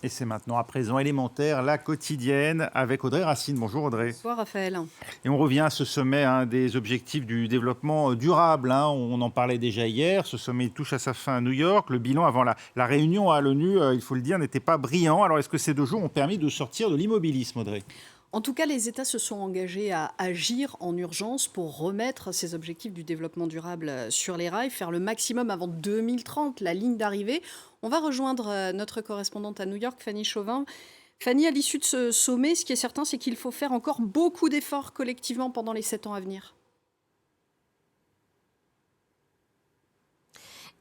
Et c'est maintenant à présent élémentaire, la quotidienne, avec Audrey Racine. Bonjour Audrey. Bonsoir Raphaël. Et on revient à ce sommet des objectifs du développement durable. On en parlait déjà hier. Ce sommet touche à sa fin à New York. Le bilan avant la réunion à l'ONU, il faut le dire, n'était pas brillant. Alors est-ce que ces 2 jours ont permis de sortir de l'immobilisme, Audrey? En tout cas, les États se sont engagés à agir en urgence pour remettre ces objectifs du développement durable sur les rails, faire le maximum avant 2030, la ligne d'arrivée. On va rejoindre notre correspondante à New York, Fanny Chauvin. Fanny, à l'issue de ce sommet, ce qui est certain, c'est qu'il faut faire encore beaucoup d'efforts collectivement pendant les 7 ans à venir.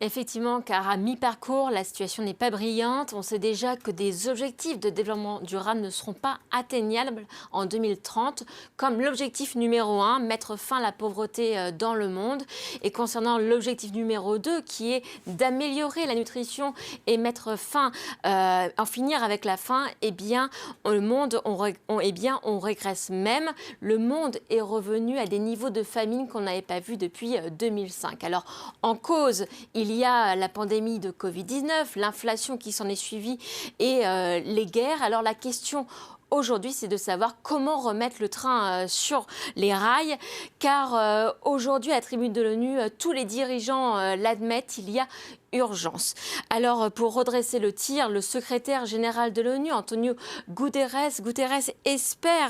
Effectivement, car à mi-parcours, la situation n'est pas brillante. On sait déjà que des objectifs de développement durable ne seront pas atteignables en 2030, comme l'objectif numéro 1, mettre fin à la pauvreté dans le monde. Et concernant l'objectif numéro 2, qui est d'améliorer la nutrition et mettre fin, en finir avec la faim, eh bien, on régresse même. Le monde est revenu à des niveaux de famine qu'on n'avait pas vus depuis 2005. Alors, en cause, il y a la pandémie de Covid-19, l'inflation qui s'en est suivie et les guerres. Alors la question aujourd'hui, c'est de savoir comment remettre le train sur les rails, car aujourd'hui, à la tribune de l'ONU, tous les dirigeants l'admettent, il y a urgence. Alors, pour redresser le tir, le secrétaire général de l'ONU, Antonio Guterres,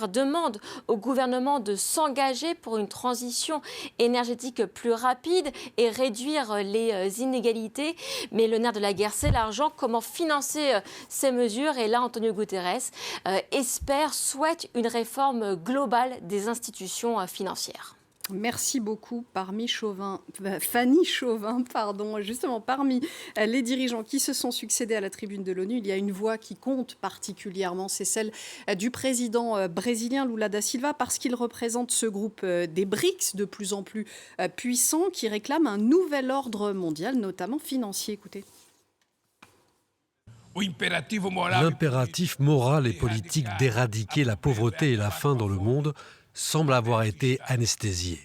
demande au gouvernement de s'engager pour une transition énergétique plus rapide et réduire les inégalités. Mais le nerf de la guerre, c'est l'argent. Comment financer ces mesures? Et là, Antonio Guterres souhaite une réforme globale des institutions financières. Merci beaucoup Fanny Chauvin, pardon. Justement, parmi les dirigeants qui se sont succédés à la tribune de l'ONU, il y a une voix qui compte particulièrement, c'est celle du président brésilien Lula da Silva, parce qu'il représente ce groupe des BRICS de plus en plus puissant, qui réclame un nouvel ordre mondial, notamment financier. Écoutez. L'impératif moral et politique d'éradiquer la pauvreté et la faim dans le monde semble avoir été anesthésié.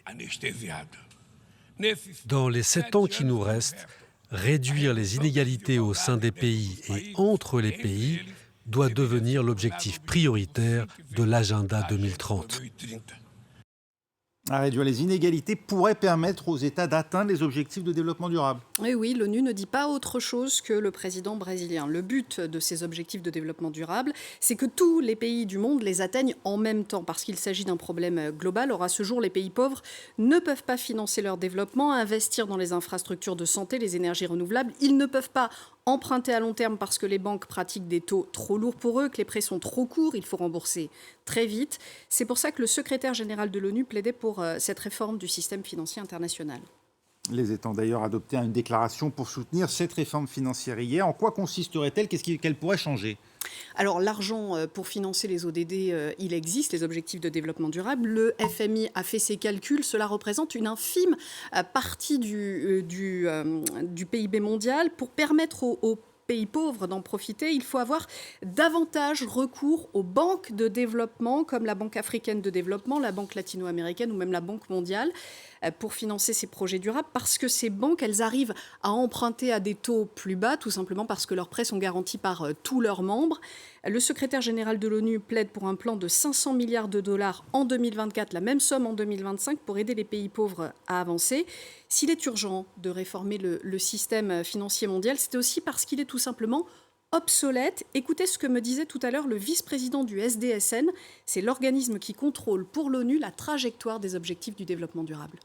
Dans les 7 ans qui nous restent, réduire les inégalités au sein des pays et entre les pays doit devenir l'objectif prioritaire de l'agenda 2030. À réduire les inégalités pourrait permettre aux États d'atteindre les objectifs de développement durable. Et oui, l'ONU ne dit pas autre chose que le président brésilien. Le but de ces objectifs de développement durable, c'est que tous les pays du monde les atteignent en même temps, parce qu'il s'agit d'un problème global. Or, à ce jour, les pays pauvres ne peuvent pas financer leur développement, investir dans les infrastructures de santé, les énergies renouvelables. Ils ne peuvent pas emprunter à long terme parce que les banques pratiquent des taux trop lourds pour eux, que les prêts sont trop courts, il faut rembourser très vite. C'est pour ça que le secrétaire général de l'ONU plaidait pour cette réforme du système financier international. Les États ont d'ailleurs adopté une déclaration pour soutenir cette réforme financière hier. En quoi consisterait-elle? Qu'elle pourrait changer? Alors l'argent pour financer les ODD, il existe, les objectifs de développement durable. Le FMI a fait ses calculs, cela représente une infime partie du PIB mondial. Pour permettre aux pays pauvres d'en profiter, il faut avoir davantage recours aux banques de développement comme la Banque africaine de développement, la Banque latino-américaine ou même la Banque mondiale pour financer ces projets durables, parce que ces banques, elles arrivent à emprunter à des taux plus bas, tout simplement parce que leurs prêts sont garantis par tous leurs membres. Le secrétaire général de l'ONU plaide pour un plan de 500 milliards de dollars en 2024, la même somme en 2025, pour aider les pays pauvres à avancer. S'il est urgent de réformer le système financier mondial, c'est aussi parce qu'il est tout simplement obsolète. Écoutez ce que me disait tout à l'heure le vice-président du SDSN, c'est l'organisme qui contrôle pour l'ONU la trajectoire des objectifs du développement durable.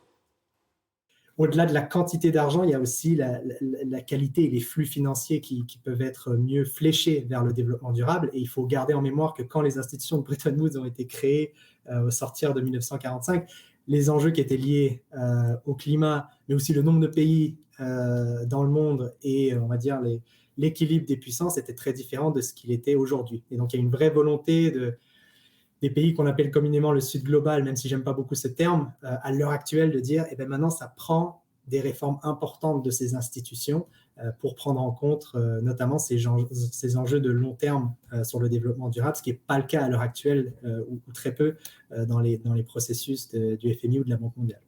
Au-delà de la quantité d'argent, il y a aussi la qualité et les flux financiers qui peuvent être mieux fléchés vers le développement durable. Et il faut garder en mémoire que quand les institutions de Bretton Woods ont été créées au sortir de 1945, les enjeux qui étaient liés au climat, mais aussi le nombre de pays dans le monde et, on va dire, l'équilibre des puissances était très différent de ce qu'il était aujourd'hui. Et donc, il y a une vraie volonté des pays qu'on appelle communément le Sud global, même si j'aime pas beaucoup ce terme, à l'heure actuelle, de dire eh bien maintenant ça prend des réformes importantes de ces institutions pour prendre en compte notamment ces enjeux de long terme sur le développement durable, ce qui n'est pas le cas à l'heure actuelle ou très peu dans les processus du FMI ou de la Banque mondiale.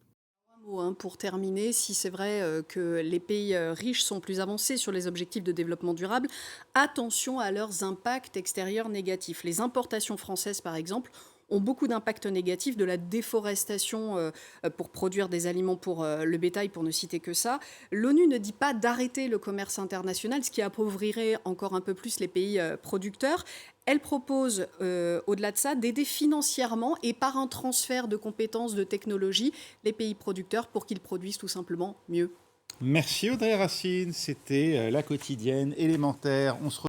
mot pour terminer. Si c'est vrai que les pays riches sont plus avancés sur les objectifs de développement durable, attention à leurs impacts extérieurs négatifs. Les importations françaises, par exemple, ont beaucoup d'impacts négatifs, de la déforestation pour produire des aliments pour le bétail, pour ne citer que ça. L'ONU ne dit pas d'arrêter le commerce international, ce qui appauvrirait encore un peu plus les pays producteurs. Elle propose, au-delà de ça, d'aider financièrement et par un transfert de compétences, de technologies, les pays producteurs pour qu'ils produisent tout simplement mieux. Merci Audrey Racine, c'était La Quotidienne élémentaire. On se